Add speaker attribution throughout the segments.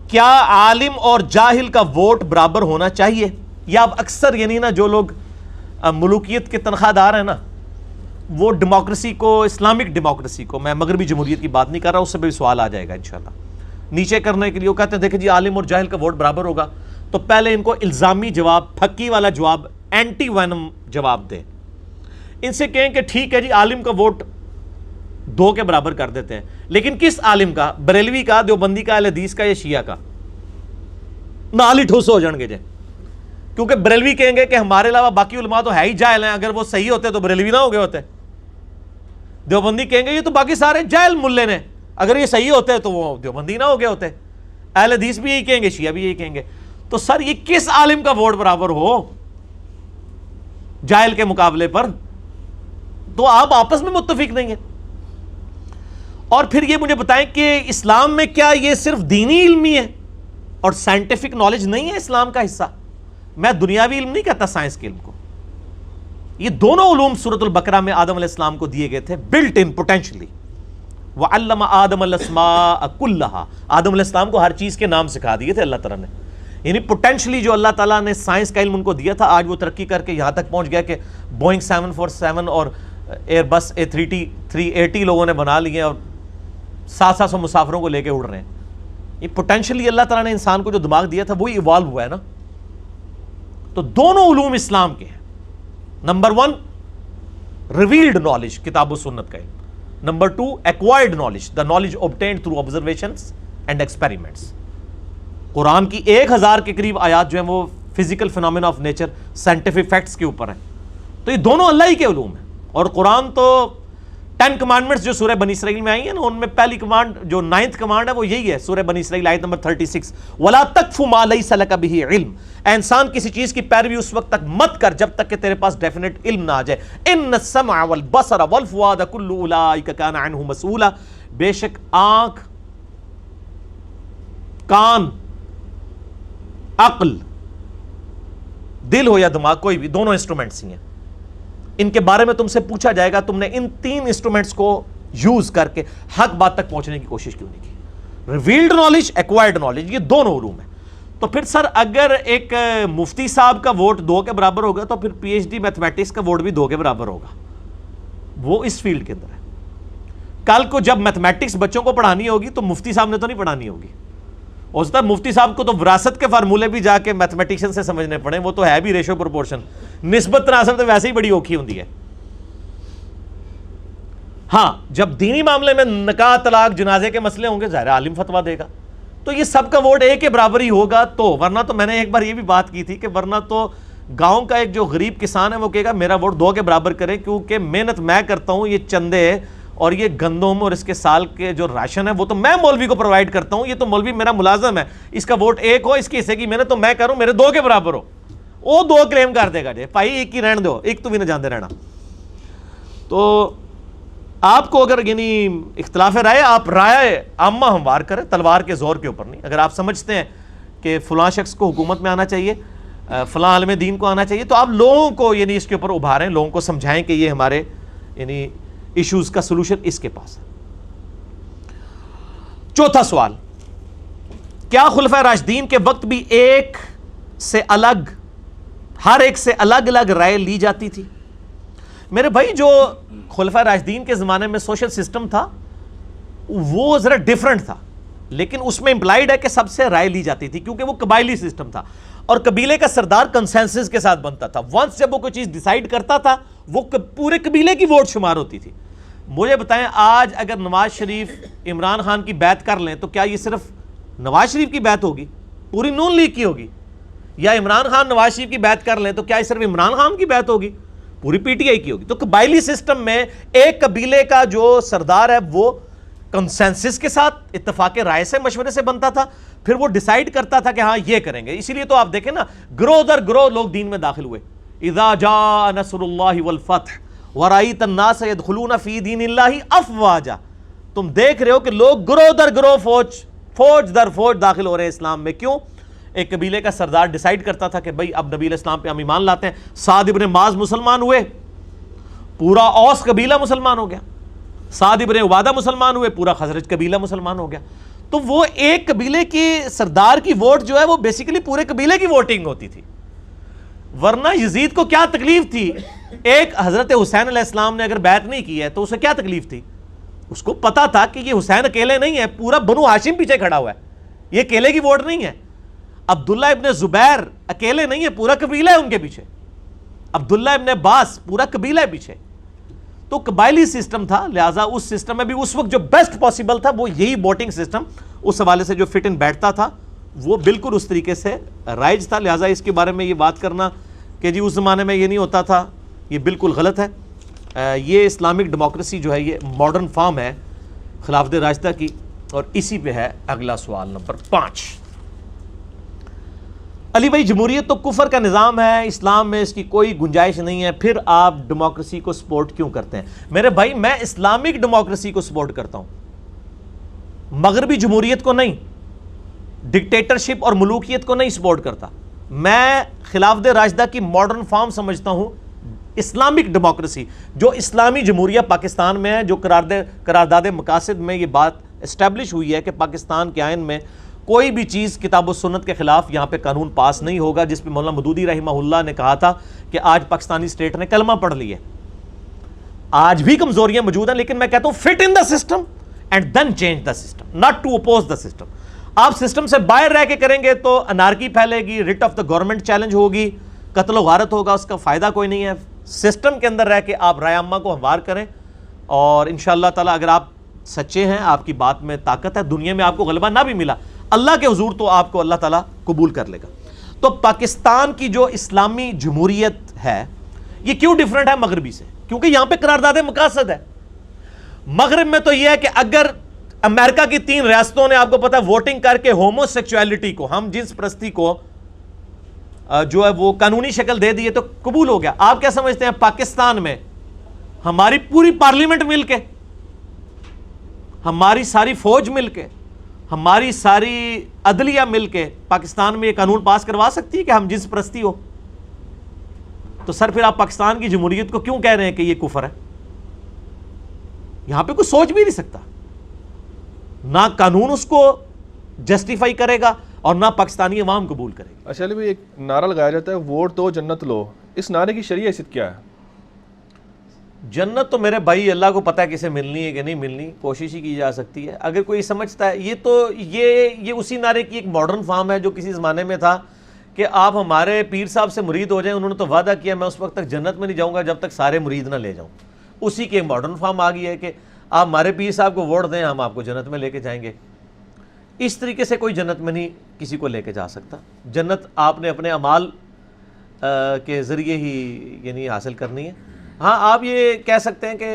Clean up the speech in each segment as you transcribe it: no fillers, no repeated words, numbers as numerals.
Speaker 1: کیا عالم اور جاہل کا ووٹ برابر ہونا چاہیے؟ یا اب اکثر یعنی نا جو لوگ ملوکیت کے تنخواہ دار ہیں نا، وہ ڈیموکریسی کو، اسلامک ڈیموکریسی کو، میں مغربی جمہوریت کی بات نہیں کر رہا، اس سے بھی سوال آ جائے گا انشاءاللہ، نیچے کرنے کے لیے وہ کہتے ہیں دیکھیں جی عالم اور جاہل کا ووٹ برابر ہوگا، تو پہلے ان کو الزامی جواب، پھکی والا جواب، اینٹی وینم جواب دیں. ان سے کہیں کہ ٹھیک ہے جی عالم کا ووٹ 2 کے برابر کر دیتے ہیں، لیکن کس عالم کا؟ بریلوی کا، دیوبندی کا، اہل حدیث کا، یا شیعہ کا؟ نال ہی ٹھوس ہو جان گے جی، کیونکہ بریلوی کہیں گے کہ ہمارے علاوہ باقی علماء تو ہے ہی جاہل ہیں، اگر وہ صحیح ہوتے تو بریلوی نہ ہو گئے ہوتے. دیوبندی کہیں گے یہ تو باقی سارے جاہل ملے نے، اگر یہ صحیح ہوتے تو وہ دیوبندی نہ ہو گئے ہوتے. اہل حدیث بھی یہی کہیں گے، شیعہ بھی یہی کہیں گے. تو سر یہ کس عالم کا ووٹ برابر ہو جاہل کے مقابلے پر؟ تو آپ آپس میں متفق نہیں ہیں. اور پھر یہ مجھے بتائیں کہ اسلام میں کیا یہ صرف دینی علم ہی ہے اور سائنٹیفک نالج نہیں ہے اسلام کا حصہ؟ میں دنیاوی علم نہیں کہتا، سائنس کے علم کو. یہ دونوں علوم سورۃ البقرہ میں آدم علیہ السلام کو دیے گئے تھے، بلٹ ان پوٹینشلی. وَعَلَّمَ آدَمَ الْأَسْمَاءَ كُلَّهَا، آدم علیہ السلام کو ہر چیز کے نام سکھا دیے تھے اللہ تعالیٰ نے. یعنی پوٹینشلی جو اللہ تعالیٰ نے سائنس کا علم ان کو دیا تھا، آج وہ ترقی کر کے یہاں تک پہنچ گیا کہ بوئنگ 747 اور ایئر بس A380 لوگوں نے بنا لیے اور 700 مسافروں کو لے کے اڑ رہے ہیں. یہ پوٹینشلی اللہ تعالیٰ نے انسان کو جو دماغ دیا تھا وہی ایوالو ہوا ہے نا. تو دونوں علوم اسلام کے ہیں. نمبر 1 ریویلڈ نالج، کتاب و سنت کا علم. Number 2 acquired knowledge, the knowledge obtained through observations and experiments. قرآن کی 1000 کے قریب آیات جو ہیں وہ physical phenomena of nature, scientific facts کے اوپر ہیں. تو یہ دونوں اللہ ہی کے علوم ہیں. اور قرآن تو 10 کمانڈمنٹس جو سورہ بنی اسرائیل میں آئی ہیں نا، ان میں پہلی کمانڈ جو 9th کمانڈ ہے وہ یہی ہے، سورہ بنی اسرائیل آیت نمبر 36، وَلَا تَقْفُ مَا لَيْسَ لَكَ بِهِ عِلْم. اے انسان کسی چیز کی پیروی اس وقت تک مت کر جب تک کہ تیرے پاس ڈیفینیٹ علم نہ آ جائے. اِنَّ السَّمْعَ وَالْبَصَرَ وَالْفُؤَادَ كُلُّ أُولَٰئِكَ كَانَ عَنْهُ مَسْئُولًا. بے شک آنکھ، کان، عقل، دل ہو یا دماغ، کوئی بھی، دونوں انسٹرومنٹس ہی ہیں، ان کے بارے میں تم سے پوچھا جائے گا تم نے ان 3 انسٹرومنٹس کو یوز کر کے حق بات تک پہنچنے کی کوشش کیوں نہیں کی. ریویلڈ نالج، ایکوائرڈ نالج، یہ دونوں علوم ہیں. تو پھر سر اگر ایک مفتی صاحب کا ووٹ 2 کے برابر ہوگا تو پھر PhD میتھمیٹکس کا ووٹ بھی 2 کے برابر ہوگا. وہ اس فیلڈ کے اندر ہے. کل کو جب میتھمیٹکس بچوں کو پڑھانی ہوگی تو مفتی صاحب نے تو نہیں پڑھانی ہوگی. ہو سکتا ہے مفتی صاحب کو تو وراثت کے فارمولے بھی جا کے میتھمیٹیشین سے سمجھنے پڑیں، وہ تو ہے بھی ریشو پروپورشن، نسبت تناسب تو ویسے ہی بڑی اوکھی ہوتی ہے. ہاں جب دینی معاملے میں نکاح، طلاق، جنازے کے مسئلے ہوں گے ظاہر عالم فتویٰ دے گا، تو یہ سب کا ووٹ 1 کے برابر ہی ہوگا. تو ورنہ تو میں نے ایک بار یہ بھی بات کی تھی کہ ورنہ تو گاؤں کا ایک جو غریب کسان ہے وہ کہے گا میرا ووٹ 2 کے برابر کرے، کیونکہ محنت میں کرتا ہوں، یہ چندے اور یہ گندم اور اس کے سال کے جو راشن ہے وہ تو میں مولوی کو پرووائڈ کرتا ہوں، یہ تو مولوی میرا ملازم ہے، اس کا ووٹ 1 ہو، اس کے حصے کی محنت تو میں کروں، میرے 2 کے برابر ہو. وہ 2 کلیم کر دے گا جی بھائی 1 ہی رہن دو، 1 تو بھی نہ جاندے رہنا. تو آپ کو اگر یعنی اختلاف رائے، آپ رائے عامہ ہموار کریں، تلوار کے زور کے اوپر نہیں. اگر آپ سمجھتے ہیں کہ فلاں شخص کو حکومت میں آنا چاہیے، فلاں عالم دین کو آنا چاہیے، تو آپ لوگوں کو یعنی اس کے اوپر ابھاریں، لوگوں کو سمجھائیں کہ یہ ہمارے یعنی ایشوز کا سلوشن اس کے پاس ہے. 4تھا سوال، کیا خلفائے راشدین کے وقت بھی ایک سے الگ، ہر ایک سے الگ الگ رائے لی جاتی تھی؟ میرے بھائی جو خلفائے راشدین کے زمانے میں سوشل سسٹم تھا وہ ذرا ڈیفرنٹ تھا، لیکن اس میں امپلائیڈ ہے کہ سب سے رائے لی جاتی تھی، کیونکہ وہ قبائلی سسٹم تھا اور قبیلے کا سردار کنسنسس کے ساتھ بنتا تھا. ونس جب وہ کوئی چیز ڈیسائیڈ کرتا تھا وہ پورے قبیلے کی ووٹ شمار ہوتی تھی. مجھے بتائیں آج اگر نواز شریف عمران خان کی بیعت کر لیں تو کیا یہ صرف نواز شریف کی بیعت ہوگی؟ پوری نون لیگ کی ہوگی. یا عمران خان نواز شریف کی بیعت کر لیں تو کیا یہ صرف عمران خان کی بیعت ہوگی؟ پوری PTI کی ہوگی. تو قبائلی سسٹم میں ایک قبیلے کا جو سردار ہے وہ کنسنسس کے ساتھ اتفاق رائے سے مشورے سے بنتا تھا، پھر وہ ڈیسائیڈ کرتا تھا کہ ہاں یہ کریں گے. اسی لیے تو آپ دیکھیں نا گروہ در گروہ لوگ دین میں داخل ہوئے. اذا جاء نصر اللہ والفتح ورأیت الناس يدخلون فی دین اللہ افواجا. تم دیکھ رہے ہو کہ لوگ گروہ در گروہ، فوج در فوج داخل ہو رہے ہیں اسلام میں. کیوں؟ ایک قبیلے کا سردار ڈیسائیڈ کرتا تھا کہ بھئی اب نبی علیہ السلام پہ ہم ایمان لاتے ہیں. سعد ابن معاذ مسلمان ہوئے، پورا اوس قبیلہ مسلمان ہو گیا. سعد ابن عبادہ مسلمان ہوئے، پورا خزرج قبیلہ مسلمان ہو گیا. تو وہ ایک قبیلے کی سردار کی ووٹ جو ہے وہ بیسیکلی پورے قبیلے کی ووٹنگ ہوتی تھی. ورنہ یزید کو کیا تکلیف تھی؟ ایک حضرت حسین علیہ السلام نے اگر بیعت نہیں کی ہے تو اسے کیا تکلیف تھی؟ اس کو پتا تھا کہ یہ حسین اکیلے نہیں ہے, پورا بنو ہاشم پیچھے کھڑا ہوا ہے, یہ اکیلے کی ووٹ نہیں ہے. عبداللہ ابن زبیر اکیلے نہیں ہے, پورا قبیلہ ہے ان کے پیچھے. عبداللہ ابن عباس پورا قبیلہ ہے پیچھے. تو قبائلی سسٹم تھا, لہٰذا اس سسٹم میں بھی اس وقت جو بیسٹ پاسبل تھا وہ یہی ووٹنگ سسٹم, اس حوالے سے جو فٹ ان بیٹھتا تھا وہ بالکل اس طریقے سے رائج تھا. لہٰذا اس کے بارے میں یہ بات کرنا کہ جی اس زمانے میں یہ نہیں ہوتا تھا, یہ بالکل غلط ہے. یہ اسلامک ڈیموکریسی جو ہے یہ ماڈرن فارم ہے خلافت راشدہ کی. اور اسی پہ ہے اگلا سوال نمبر 5. علی بھائی جمہوریت تو کفر کا نظام ہے, اسلام میں اس کی کوئی گنجائش نہیں ہے, پھر آپ ڈیموکریسی کو سپورٹ کیوں کرتے ہیں؟ میرے بھائی میں اسلامک ڈیموکریسی کو سپورٹ کرتا ہوں, مغربی جمہوریت کو نہیں, ڈکٹیٹرشپ اور ملوکیت کو نہیں سپورٹ کرتا. میں خلافت راشدہ کی ماڈرن فارم سمجھتا ہوں اسلامک ڈیموکریسی, جو اسلامی جمہوریہ پاکستان میں ہے, جو قرارداد مقاصد میں یہ بات اسٹیبلش ہوئی ہے کہ پاکستان کے آئین میں کوئی بھی چیز کتاب و سنت کے خلاف یہاں پہ قانون پاس نہیں ہوگا, جس پہ مولانا مودودی رحمہ اللہ نے کہا تھا کہ آج پاکستانی اسٹیٹ نے کلمہ پڑھ لی ہے. آج بھی کمزوریاں موجود ہیں, لیکن میں کہتا ہوں fit in the system and then change the system, not to oppose the system. آپ سسٹم سے باہر رہ کے کریں گے تو انارکی پھیلے گی, rate of the government challenge ہوگی, قتل و غارت ہوگا, اس کا فائدہ کوئی نہیں ہے. سسٹم کے اندر رہ کے آپ رائے عامہ کو ہموار کریں, اور انشاءاللہ تعالیٰ اگر آپ سچے ہیں, آپ کی بات میں طاقت ہے, دنیا میں آپ کو غلبہ نہ بھی ملا, اللہ کے حضور تو آپ کو اللہ تعالیٰ قبول کر لے گا. تو پاکستان کی جو اسلامی جمہوریت ہے یہ کیوں ڈیفرنٹ ہے مغربی سے؟ کیونکہ یہاں پہ قرارداد مقاصد ہے. مغرب میں تو یہ ہے کہ اگر امریکہ کی 3 ریاستوں نے آپ کو پتا ووٹنگ کر کے ہومو سیکچویلٹی کو, ہم جنس پرستی کو جو ہے وہ قانونی شکل دے دیے تو قبول ہو گیا. آپ کیا سمجھتے ہیں پاکستان میں ہماری پوری پارلیمنٹ مل کے, ہماری ساری فوج مل کے, ہماری ساری عدلیہ مل کے پاکستان میں یہ قانون پاس کروا سکتی ہے کہ ہم جنس پرستی ہو؟ تو سر پھر آپ پاکستان کی جمہوریت کو کیوں کہہ رہے ہیں کہ یہ کفر ہے؟ یہاں پہ کوئی سوچ بھی نہیں سکتا, نہ قانون اس کو جسٹیفائی کرے گا اور نہ پاکستانی عوام قبول کرے گا.
Speaker 2: اچھا بھی ایک نعرہ لگایا جاتا ہے ووٹ دو جنت لو, اس نعرے کی شرعی حیثیت کیا ہے؟
Speaker 1: جنت تو میرے بھائی اللہ کو پتہ ہے کسے ملنی ہے کہ نہیں ملنی, کوشش ہی کی جا سکتی ہے. اگر کوئی سمجھتا ہے, یہ تو یہ اسی نعرے کی ایک ماڈرن فارم ہے جو کسی زمانے میں تھا کہ آپ ہمارے پیر صاحب سے مرید ہو جائیں, انہوں نے تو وعدہ کیا میں اس وقت تک جنت میں نہیں جاؤں گا جب تک سارے مرید نہ لے جاؤں. اسی کی ایک ماڈرن فارم آ گئی ہے کہ آپ ہمارے پیر صاحب کو ووٹ دیں, ہم آپ کو جنت میں لے کے جائیں گے. اس طریقے سے کوئی جنت میں نہیں کسی کو لے کے جا سکتا. جنت آپ نے اپنے اعمال کے ذریعے ہی یعنی حاصل کرنی ہے. ہاں آپ یہ کہہ سکتے ہیں کہ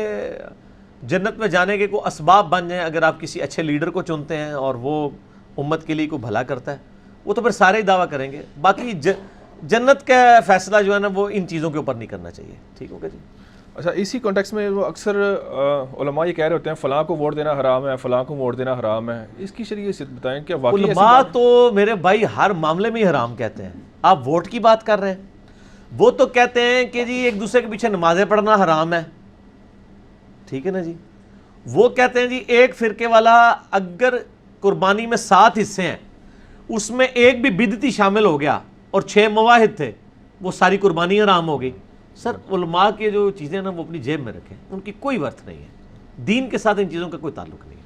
Speaker 1: جنت میں جانے کے کوئی اسباب بن جائیں اگر آپ کسی اچھے لیڈر کو چنتے ہیں اور وہ امت کے لیے کوئی بھلا کرتا ہے, وہ تو پھر سارے ہی دعویٰ کریں گے. باقی جنت کا فیصلہ جو ہے نا وہ ان چیزوں کے اوپر نہیں کرنا چاہیے. ٹھیک ہوگا جی.
Speaker 2: اچھا اسی کانٹیکس میں وہ اکثر علماء یہ کہہ رہے ہوتے ہیں فلاں کو ووٹ دینا حرام ہے, فلاں کو ووٹ دینا حرام ہے, اس کی شرعی حیثیت بتائیں. کیا واقعی
Speaker 1: علماء تو میرے بھائی ہر معاملے میں ہی حرام کہتے ہیں. آپ ووٹ کی بات کر رہے ہیں, وہ تو کہتے ہیں کہ جی ایک دوسرے کے پیچھے نمازیں پڑھنا حرام ہے, ٹھیک ہے نا جی. وہ کہتے ہیں جی ایک فرقے والا اگر قربانی میں 7 حصے ہیں اس میں ایک بھی بدعتی شامل ہو گیا اور 6 مواحد تھے, وہ ساری قربانی حرام ہو گئی. سر علماء کے جو چیزیں نا وہ اپنی جیب میں رکھیں, ان کی کوئی ورتھ نہیں ہے, دین کے ساتھ ان چیزوں کا کوئی تعلق نہیں ہے.